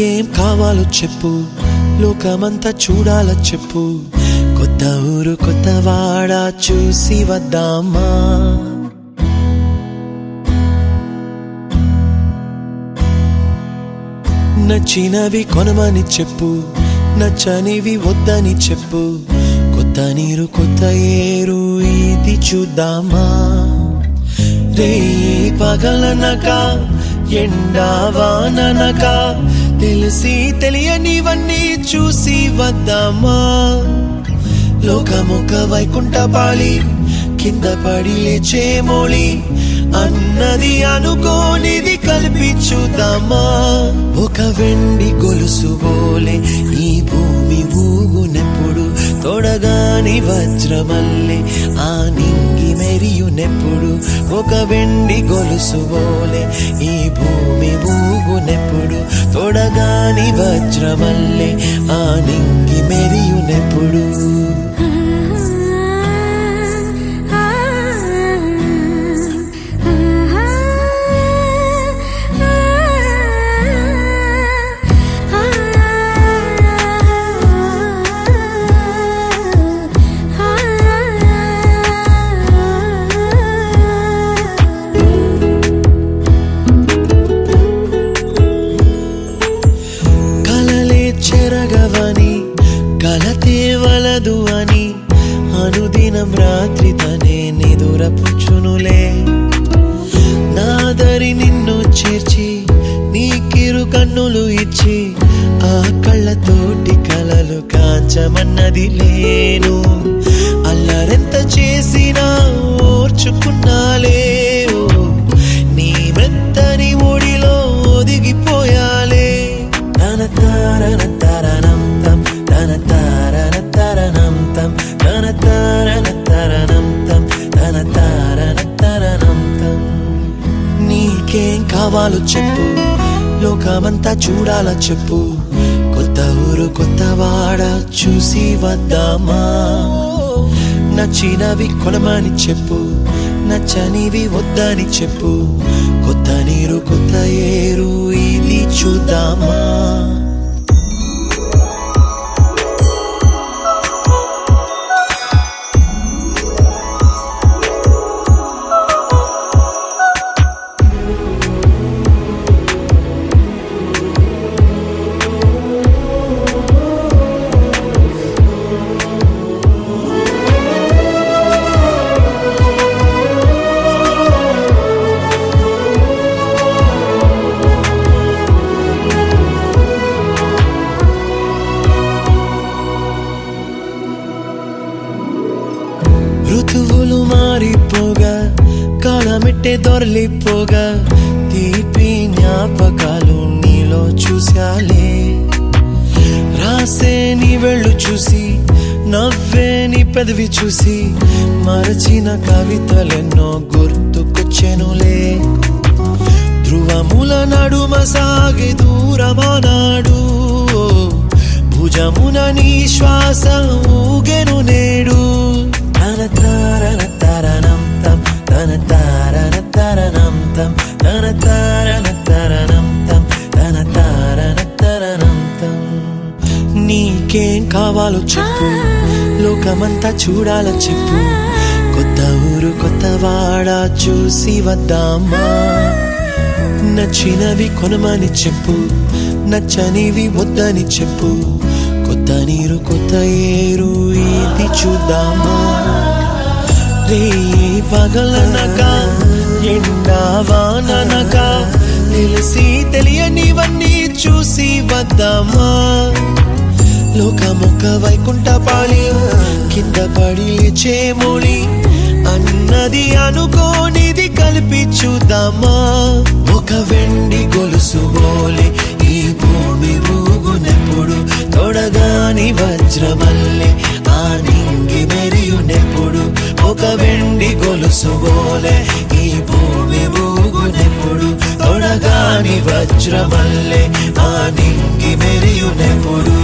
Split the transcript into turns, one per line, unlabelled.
నీకేం కావాలో చెప్పు, లోకమంతా చూడాల చెప్పు, కొత్త ఊరు కొత్త వాడ చూసి వద్దామా. నచ్చినవి కొనమని చెప్పు, నచ్చనివి వద్దని చెప్పు, కొత్త నీరు కొత్త ఏరు ఇది చూద్దామా. రే పగలనక ఎండావాననక తెలిసి తెలియనివన్నీ చూసి వద్దామా. లోకమొక వైకుంఠపాళి, కింద పడి లేచే మోళి, అన్నది అనుకోనిది కలిపి చూద్దామా. ఒక వెండి గొలుసు బోలే ఈ భూమి ఊగునెప్పుడు, తొడగాని వజ్రమల్లే ఆ నింగి మెరియునెప్పుడు. ఒక వెండి గొలుసు బోలే ఈ భూమి ఊగునెప్పుడు, తొడగాని వజ్రమల్లే ఆ నింగి మెరియునెప్పుడు. చెరగవని కలతే వలదు అని అనుదినం రాత్రి తనే నిదురపుచ్చునులే. నాదరి నిన్ను చేర్చి నీకిరు కన్నులు ఇచ్చి, ఆ కళ్ళతోటి కలలు కాంచమన్నది లేను. అల్లరెంత చేసినా ఓర్చుకున్నాలే, నీ మెత్తని ఒడిలో ఒదిగిపోయాలే. నీకేం కావాలో చెప్పు, లోకమంతా చూడాల చెప్పు, కొత్త ఊరు కొత్త వాడ చూసి వద్దామా. నచ్చినవి కొనమని చెప్పు, నచ్చనివి వద్దని చెప్పు, కొత్త నీరు కొత్త ఏరు ఇది చూద్దామా. ఋతువులు మారిపోగా, కాలమెట్టే దొరలిపోగా, తీపి జ్ఞాపకాలు నీలో చూశాలే. రాసే నీ వెళ్ళు చూసి, నవ్వే నీ పెదవి చూసి, మరచిన కవితలెన్నో గుర్తుకొచ్చెనులే. ధ్రువముల నడుమ సాగే దూరమానాడు, భుజమున నీ శ్వాస ఊగెను నేడు. నీకేం కావాలో చెప్పు, లోకమంతా చూడాల చెప్పు, కొత్త ఊరు కొత్త వాడ చూసి వద్దామా. నచ్చినవి కొనమని చెప్పు, నచ్చనివి వద్దని చెప్పు, కొత్త నీరు కొత్త ఏరు ఇది చూద్దామా. రే పగలనక ఎండావాననక తెలిసి తెలియనివన్నీ చూసి వద్దామా. లోకమొక వైకుంఠపాళి, కింద పడి లేచే మోళి, అన్నది అనుకోనిది కలిపి చూద్దామా. ఒక వెండి గొలుసు బోలే ఈ భూమి ఊగునెప్పుడు, తొడగాని వజ్రమల్లే ఆ నింగి మెరియునెప్పుడు. ఒక వెండి గొలుసు బోలే ఈ భూమి ఊగునెప్పుడు, తొడగాని వజ్రమల్లే ఆ నింగి మెరియునెప్పుడు.